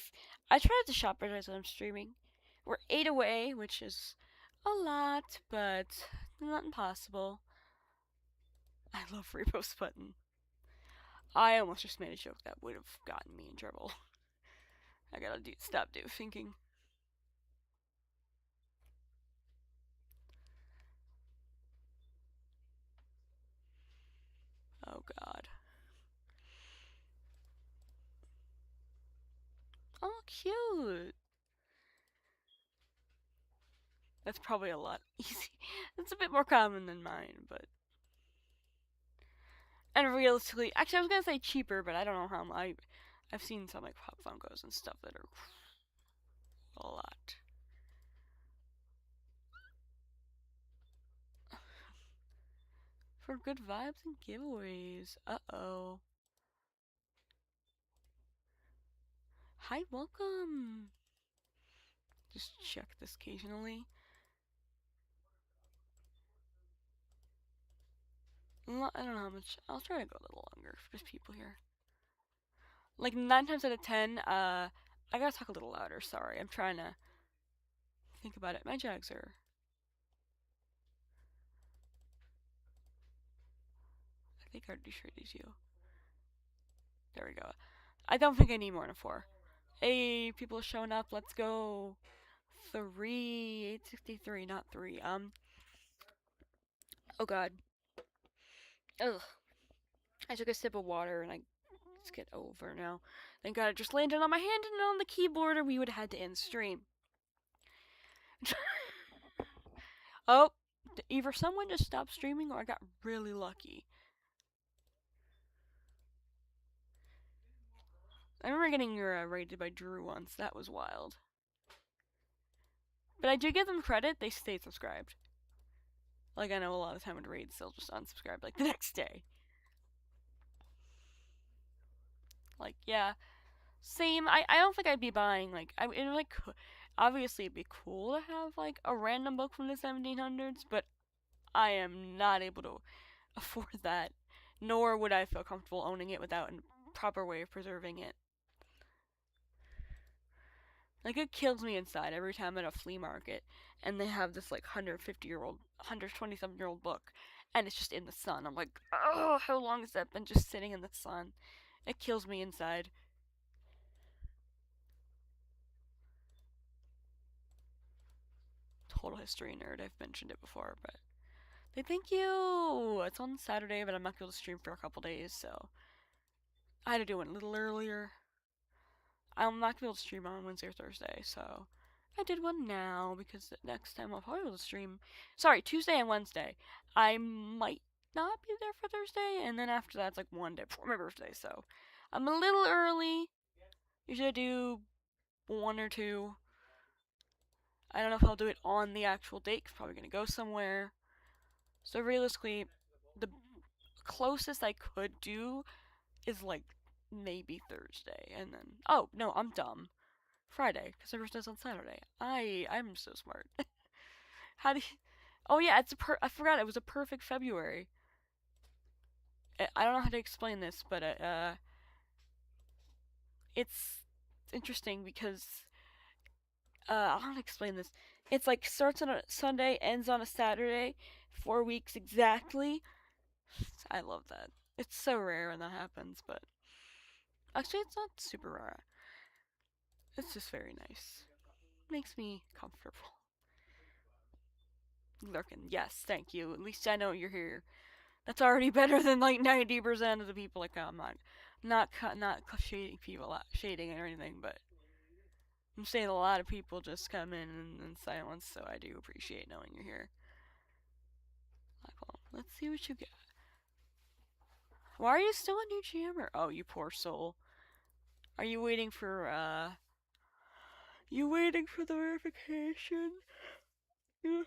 I tried to shop advertise when I'm streaming. We're 8 away, which is a lot, but not impossible. I love repost button. I almost just made a joke that would have gotten me in trouble. I gotta stop thinking. Oh God. Oh, cute. That's probably a lot easy. That's a bit more common than mine, but. And realistically, actually, I was gonna say cheaper, but I don't know how. I've seen some like Pop Funkos and stuff that are a lot. For good vibes and giveaways. Uh-oh. Hi, welcome. Just check this occasionally. I don't know how much. I'll try to go a little longer if there's people here. Like 9 times out of 10, I gotta talk a little louder. Sorry, I'm trying to think about it. My jags are. I think I already showed these you. There we go. I don't think I need more than 4. Hey, people are showing up. Let's go. 863, not 3. Oh God. Ugh. I took a sip of water and I just get over now. Thank God it just landed on my hand and on the keyboard, or we would have had to end stream. Oh, either someone just stopped streaming or I got really lucky. I remember getting raided by Drew once. That was wild. But I do give them credit. They stayed subscribed. Like, I know a lot of time with raids, they'll just unsubscribe, like, the next day. Like, yeah. Same. I don't think I'd be buying, like, obviously it'd be cool to have, like, a random book from the 1700s, but I am not able to afford that. Nor would I feel comfortable owning it without a proper way of preserving it. Like, it kills me inside every time I'm at a flea market and they have this, like, 150-year-old, 127-year-old book and it's just in the sun. I'm like, oh, how long has that been just sitting in the sun? It kills me inside. Total history nerd, I've mentioned it before, but thank you! It's on Saturday, but I'm not going to stream for a couple days, so I had to do it a little earlier. I'm not going to be able to stream on Wednesday or Thursday, so I did one now because next time I'll probably be able to stream. Sorry, Tuesday and Wednesday. I might not be there for Thursday, and then after that, it's like one day before my birthday, so I'm a little early. Usually I do one or two. I don't know if I'll do it on the actual date, because I'm probably going to go somewhere. So realistically, the closest I could do is like maybe Thursday, and then oh no, I'm dumb. Friday, because my birthday's on Saturday. I'm so smart. How do you? Oh yeah, I forgot it was a perfect February. I don't know how to explain this, but it's interesting because I don't know how to explain this. It's like starts on a Sunday, ends on a Saturday, 4 weeks exactly. I love that. It's so rare when that happens, but actually, it's not super rare. It's just very nice. Makes me comfortable. Lurkin, yes, thank you. At least I know you're here. That's already better than like 90% of the people that come. Not shading people, shading or anything, but I'm saying a lot of people just come in silence, so I do appreciate knowing you're here. Let's see what you get. Why are you still a new jammer? Oh, you poor soul. Are you waiting for You waiting for the verification? Yeah.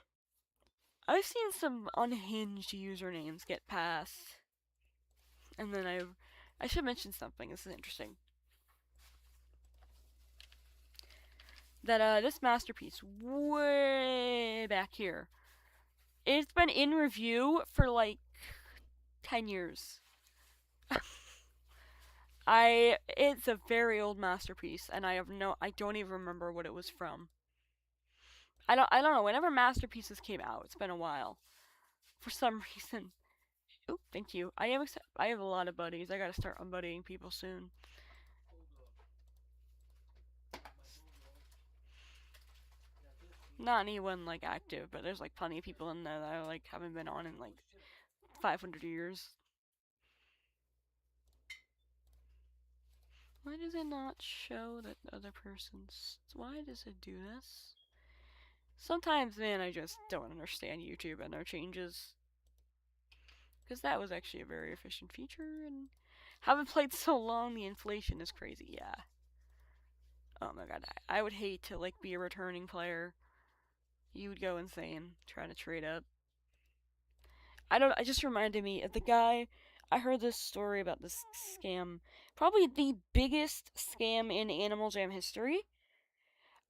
I've seen some unhinged usernames get passed. And then I should mention something. This is interesting. That this masterpiece way back here, it's been in review for like 10 years. It's a very old masterpiece, and I don't even remember what it was from. I don't know. Whenever masterpieces came out, it's been a while. For some reason. Oh, thank you. I have a lot of buddies. I gotta start unbuddying people soon. Not anyone like active, but there's like plenty of people in there that I like haven't been on in like 500 years. Why does it not show that other person's? Why does it do this? Sometimes, man, I just don't understand YouTube and their changes. Because that was actually a very efficient feature, and haven't played so long, the inflation is crazy, yeah. Oh my god, I would hate to like be a returning player. You would go insane trying to trade up. It just reminded me of the guy. I heard this story about this scam. Probably the biggest scam in Animal Jam history.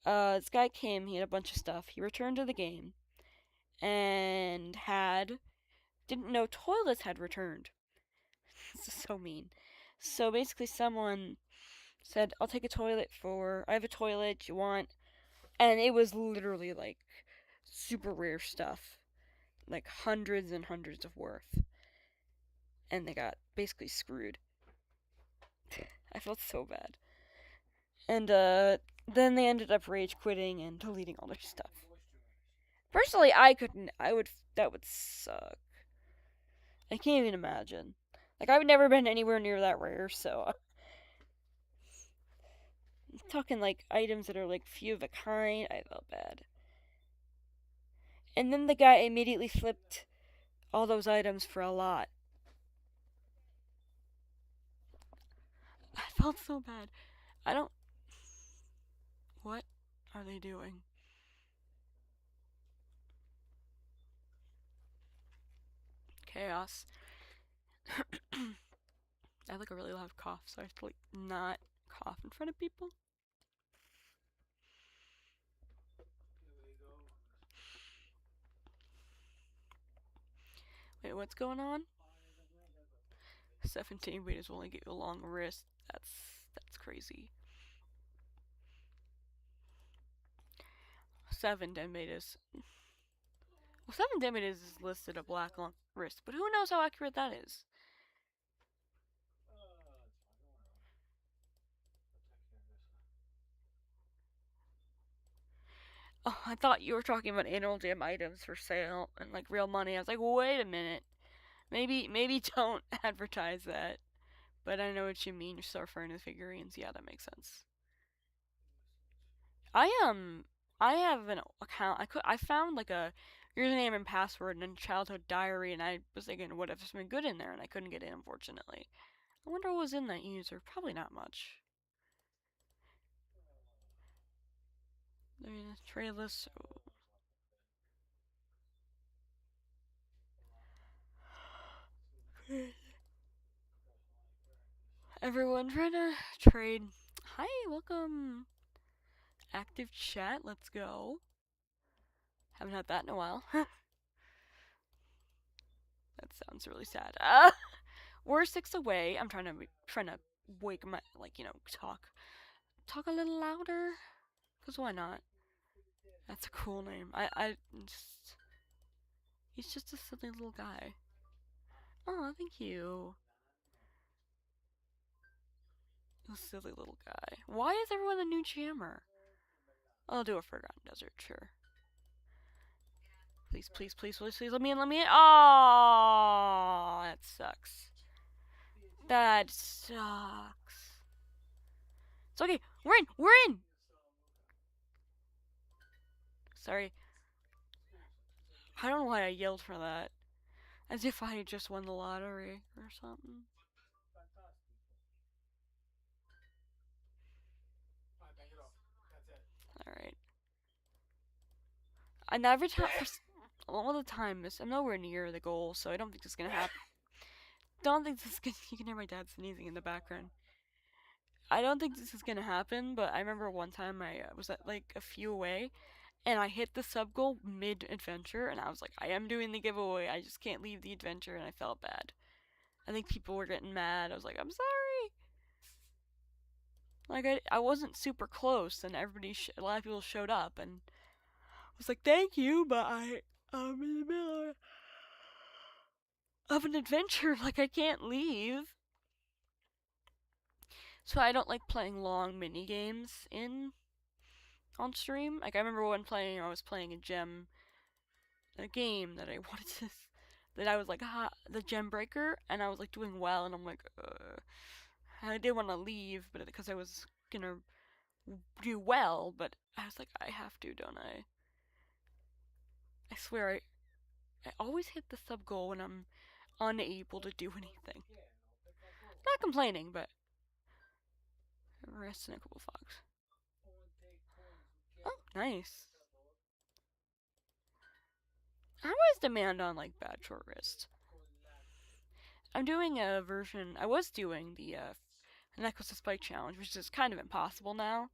This guy came, he had a bunch of stuff. He returned to the game and didn't know toilets had returned. This is so mean. So basically someone said, I'll take a toilet I have a toilet, you want? And it was literally like super rare stuff. Like hundreds and hundreds of worth. And they got basically screwed. I felt so bad. And then they ended up rage quitting and deleting all their stuff. Personally, I couldn't. That would suck. I can't even imagine. Like, I've never been anywhere near that rare, so. I'm talking like items that are like few of a kind. I felt bad. And then the guy immediately flipped all those items for a lot. I felt so bad. I don't. What are they doing? Chaos. I have like a really loud cough, so I have to like not cough in front of people. Wait, what's going on? 17 meters will only get you a long wrist. That's crazy. 7 meters. Well, 7 meters is listed a black long wrist, but who knows how accurate that is? Oh, I thought you were talking about annual gym items for sale and like real money. I was like, wait a minute. Maybe don't advertise that. But I know what you mean. You're still referring to the figurines. Yeah, that makes sense. I have an account. I found like a username and password and a childhood diary, and I was thinking, what if there's something good in there? And I couldn't get in, unfortunately. I wonder what was in that user. Probably not much. There's trade list. Everyone trying to trade. Hi, welcome. Active chat. Let's go. Haven't had that in a while. That sounds really sad. We're 6 away. I'm trying to wake my talk a little louder. Cause why not? That's a cool name. I just he's just a silly little guy. Oh, thank you. A silly little guy. Why is everyone a new jammer? I'll do a Forgotten Desert, sure. Please, please, please, please, please, let me in, let me in. Oh, that sucks. That sucks. It's okay. We're in. We're in. Sorry. I don't know why I yelled for that. As if I had just won the lottery or something. Alright. And every time, all the time, I'm nowhere near the goal, so I don't think this is gonna happen. Don't think this is gonna. You can hear my dad sneezing in the background. I don't think this is gonna happen, but I remember one time I was at like a few away, and I hit the sub goal mid adventure, and I was like, I am doing the giveaway. I just can't leave the adventure, and I felt bad. I think people were getting mad. I was like, I'm sorry. Like I wasn't super close, and a lot of people showed up, and I was like, thank you, but I'm in the middle of an adventure. Like I can't leave. So I don't like playing long mini games in on stream. Like I remember when I was playing a game that I wanted to, that I was like, the gem breaker, and I was like doing well, and I'm like, I didn't want to leave, but because I was gonna do well, but I was like, I have to, don't I? I swear, I always hit the sub goal when I'm unable to do anything. Not complaining, but rest in a couple fogs. Oh, nice. How is demand on like bad short wrist? I'm doing a version. I was doing the necklace to spike challenge, which is kind of impossible now,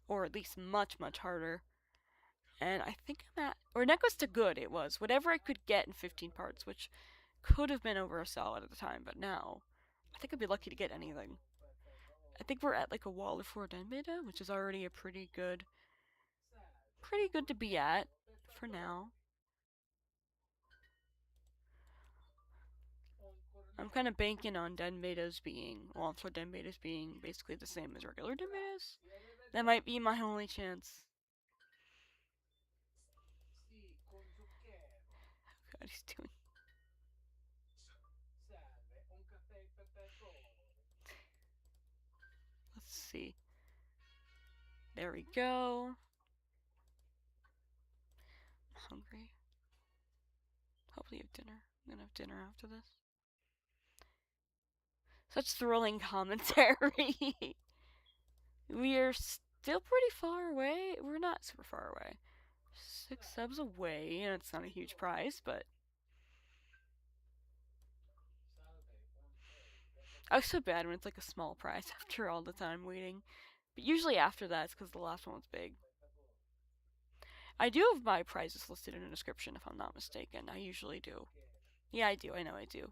or at least much harder. And I think I'm at or necklace to good. It was whatever I could get in 15 parts, which could have been over a solid at the time, but now I think I'd be lucky to get anything. I think we're at like a wall of 4 den beta, which is already a pretty good to be at for now. I'm kind of banking on den betas being, wall for den betas being basically the same as regular den betas. That might be my only chance. God, he's doing. Let's see. There we go. I'm hungry. Hopefully you have dinner. I'm gonna have dinner after this. Such thrilling commentary. We are still pretty far away. We're not super far away. 6 subs away, and it's not a huge prize, but I was so bad when it's like a small prize after all the time waiting. But usually after that, it's because the last one was big. I do have my prizes listed in the description if I'm not mistaken. I usually do. Yeah, I do. I know I do.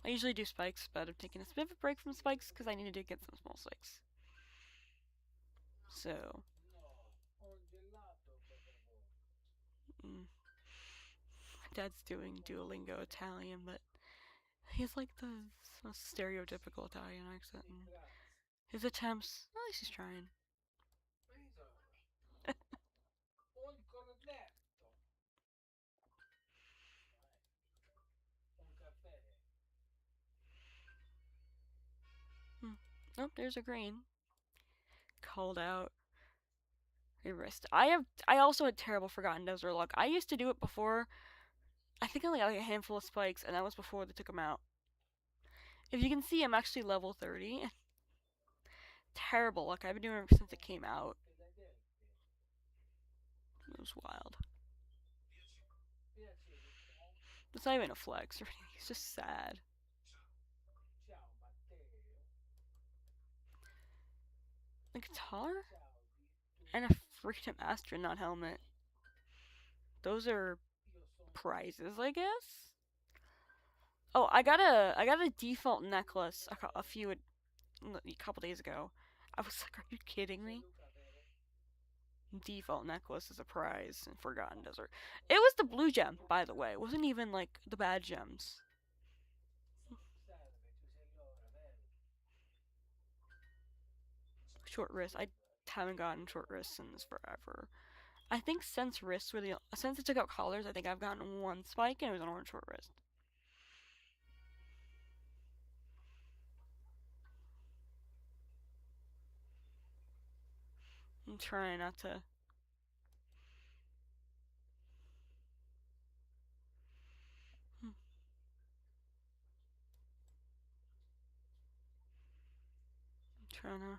I usually do spikes, but I'm taking a bit of a break from spikes because I need to get some small spikes. So. Mm, Dad's doing Duolingo Italian, but he's like the stereotypical Italian accent. And his attempts, at least he's trying. Oh, there's a green. Called out. Wrist. I also had terrible Forgotten Desert luck. I used to do it before. I think I only got like a handful of spikes, and that was before they took them out. If you can see, I'm actually level 30. Terrible luck. I've been doing it since it came out. It was wild. It's not even a flex or anything. It's just sad. A guitar? And a Freedom Astronaut helmet. Those are prizes, I guess. Oh, I got a default necklace a couple days ago. I was like, are you kidding me? Default necklace is a prize in Forgotten Desert. It was the blue gem, by the way. It wasn't even like the bad gems. Short wrist. I haven't gotten short wrists in this forever. I think since wrists were since I took out collars, I think I've gotten one spike and it was an orange short wrist. I'm trying not to. I'm trying to.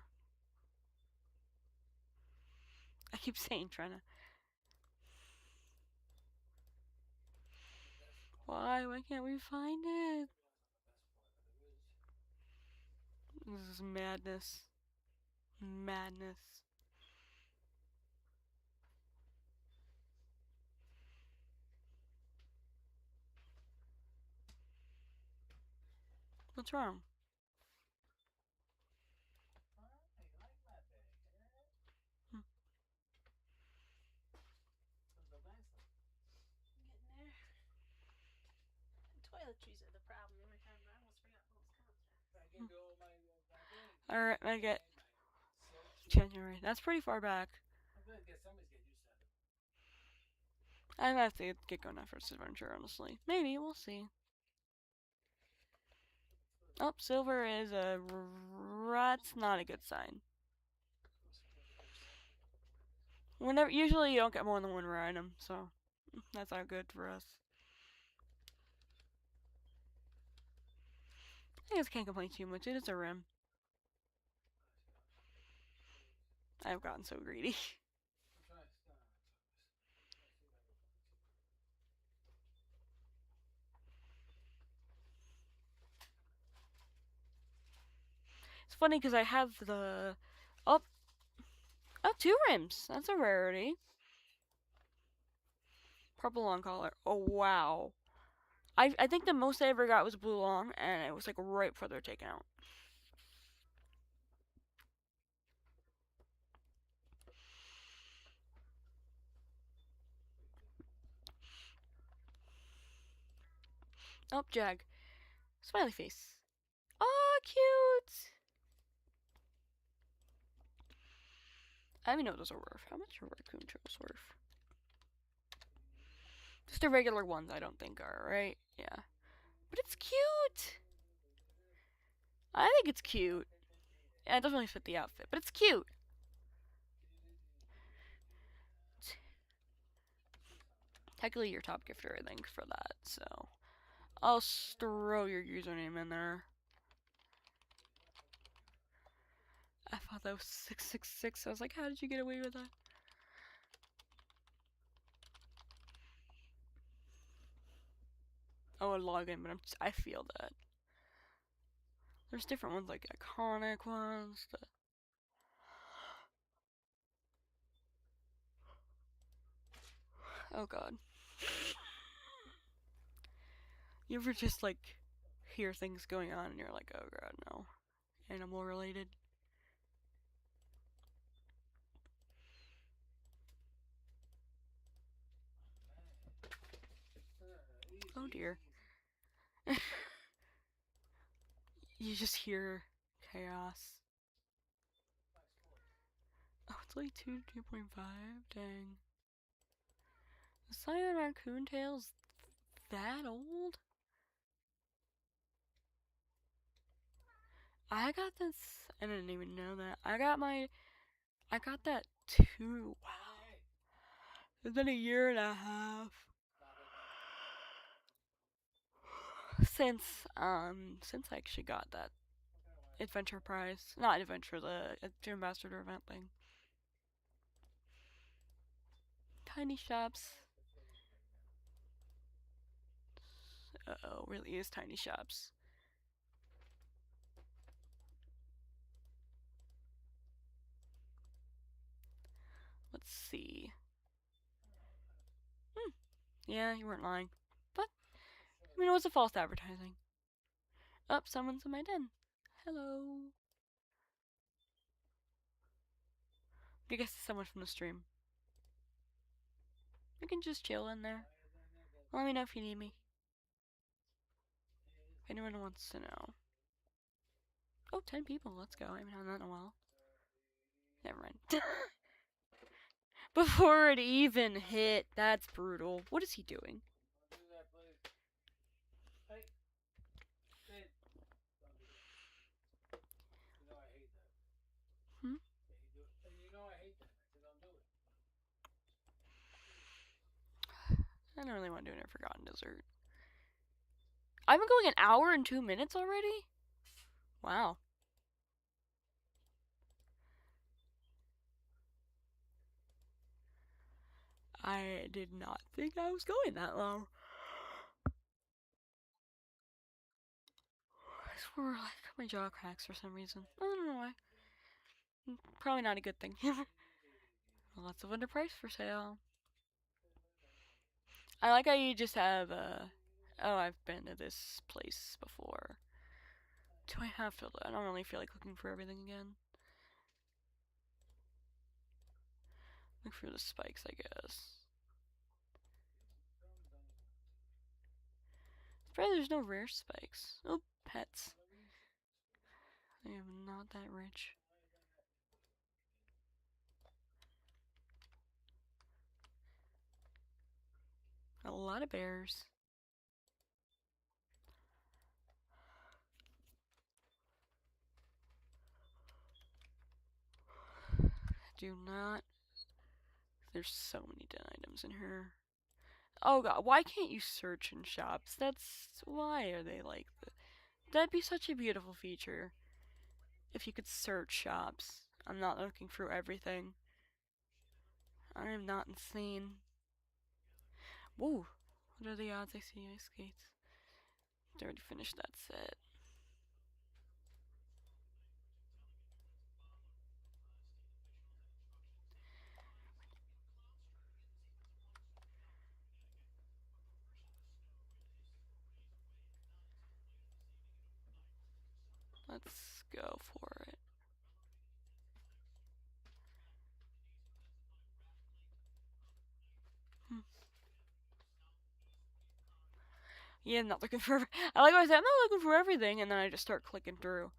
I keep saying trying to. Why? Why can't we find it? This is madness. Madness. What's wrong? Toiletries are the problem every time. I almost forgot those concepts. Alright, I get January. That's pretty far back. I'm gonna have to get going after this adventure, honestly. Maybe, we'll see. Oh, silver is that's not a good sign. Usually you don't get more than one rare item, so that's not good for us. I guess I can't complain too much. It is a rim. I've gotten so greedy. It's funny because I have the oh, two rims. That's a rarity. Purple long collar. Oh wow. I think the most I ever got was blue long, and it was like right before they're taken out. Oh, Jag. Smiley face. Oh, cute. I don't even know what those are worth. How much are Raccoon trips worth? Just the regular ones, I don't think are, right? Yeah. But it's cute. I think it's cute. Yeah, it doesn't really fit the outfit, but it's cute. Technically, your top gifter, I think, for that. So, I'll throw your username in there. I thought that was 666. I was like, how did you get away with that? I would log in, but I feel that. There's different ones, like iconic ones. Oh god. You ever just like hear things going on and you're like, oh god, no. Animal related. Oh dear. You just hear chaos. Oh, it's like 2.5? Dang. The Cyan Raccoon tail's that old? I got this. I didn't even know that. I got that too. Wow. It's been a year and a half since I actually got that adventure prize. Not adventure, the ambassador event thing. Tiny shops. Uh-oh, really is tiny shops. Let's see. Yeah, you weren't lying. But, I mean, it was a false advertising. Oh, someone's in my den. Hello. I guess it's someone from the stream. You can just chill in there. Let me know if you need me. If anyone wants to know. Oh, 10 people. Let's go. I haven't had that in a while. Never mind. Before it even hit. That's brutal. What is he doing? Hmm? I don't really want to do a forgotten dessert. I've been going an hour and 2 minutes already? Wow. I did not think I was going that long. I swear, like, my jaw cracks for some reason. I don't know why. Probably not a good thing. Lots of underpriced for sale. I like how you just have, oh, I've been to this place before. Do I have to? I don't really feel like looking for everything again. Look for the spikes, I guess. Probably there's no rare spikes. Oh, pets. I am not that rich. A lot of bears. Do not. There's so many den items in here. Oh god, why can't you search in shops? Why are they like that? That'd be such a beautiful feature. If you could search shops. I'm not looking through everything. I am not insane. Whoa, what are the odds I see ice skates? I already finished that set. Let's go for it. Yeah, I'm not looking for. I like what I said. I'm not looking for everything, and then I just start clicking through.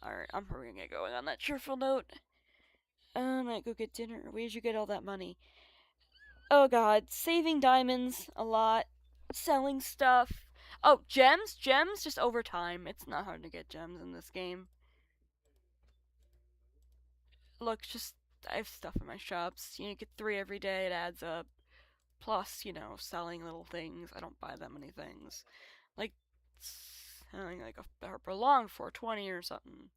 Alright, I'm probably gonna get going on that cheerful note. I might go get dinner. Where'd you get all that money? Oh god, saving diamonds a lot, selling stuff. Oh, gems? Gems just over time. It's not hard to get gems in this game. Look, just I have stuff in my shops. You get 3 every day, it adds up. Plus, selling little things. I don't buy that many things. like something like a prolonged 420 or something.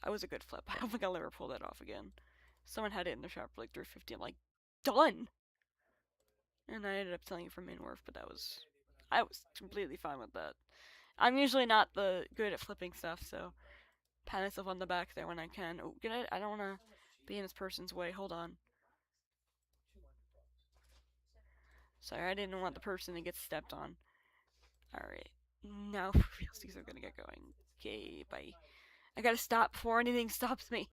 That was a good flip. I don't think I'll ever pull that off again. Someone had it in the shop for like 350. I'm like, done. And I ended up selling it for min worth, but I was completely fine with that. I'm usually not the good at flipping stuff, so pat myself on the back there when I can. Oh, good. I don't want to be in this person's way. Hold on. Sorry, I didn't want the person to get stepped on. Alright. Now for real, these are gonna get going. Okay, bye. I gotta stop before anything stops me.